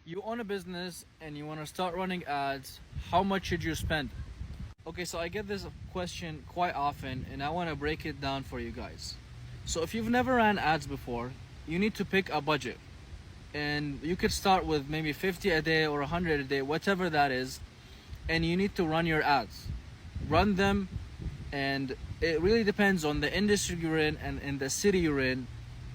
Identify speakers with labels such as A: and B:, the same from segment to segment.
A: You own a business and you want to start running ads. How much should you spend? Okay, so I get this question quite often and I want to break it down for you guys. So if you've never ran ads before, you need to pick a budget. And you could start with maybe 50 a day or 100 a day, whatever that is, and you need to run your ads. Run them, and it really depends on the industry you're in and in the city you're in,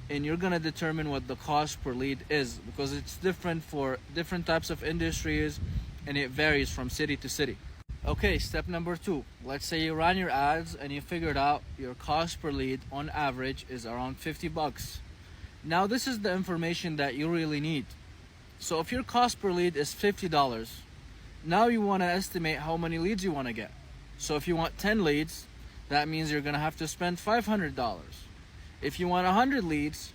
A: and you're gonna determine what the cost per lead is, because it's different for different types of industries and it varies from city to city. Okay, step number 2. Let's say you ran your ads and you figured out your cost per lead on average is around 50 bucks. Now this is the information that you really need. So if your cost per lead is $50, now you want to estimate how many leads you want to get. So if you want 10 leads, that means you're going to have to spend $500. If you want 100 leads,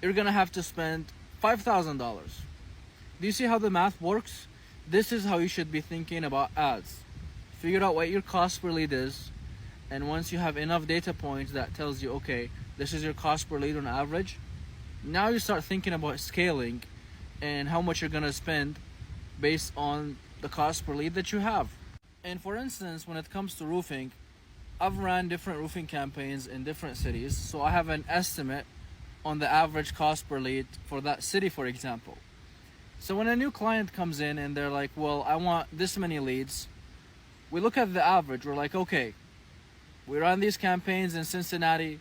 A: you're going to have to spend $5,000. Do you see how the math works? This is how you should be thinking about ads. Figure out what your cost per lead is, and once you have enough data points that tells you, okay, this is your cost per lead on average, now you start thinking about scaling and how much you're going to spend based on the cost per lead that you have. And for instance, when it comes to roofing, I've ran different roofing campaigns in different cities, so I have an estimate on the average cost per lead for that city, for example. So when a new client comes in and they're like, well, I want this many leads, we look at the average. We're like, okay, we ran these campaigns in Cincinnati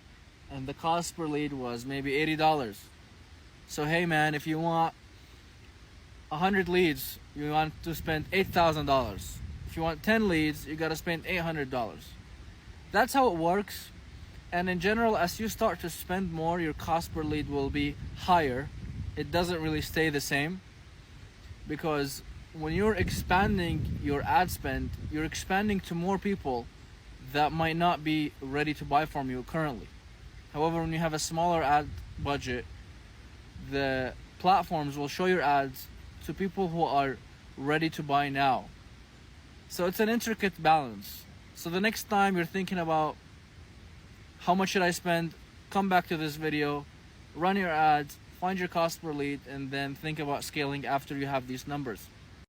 A: and the cost per lead was maybe $80. So hey man, if you want 100 leads, you want to spend $8,000. If you want 10 leads, you gotta spend $800. That's how it works. And in general, as you start to spend more, your cost per lead will be higher. It doesn't really stay the same, because when you're expanding your ad spend, you're expanding to more people that might not be ready to buy from you currently. However, when you have a smaller ad budget, the platforms will show your ads to people who are ready to buy now. So it's an intricate balance. So the next time you're thinking about how much should I spend, come back to this video, run your ads, find your cost per lead, and then think about scaling after you have these numbers.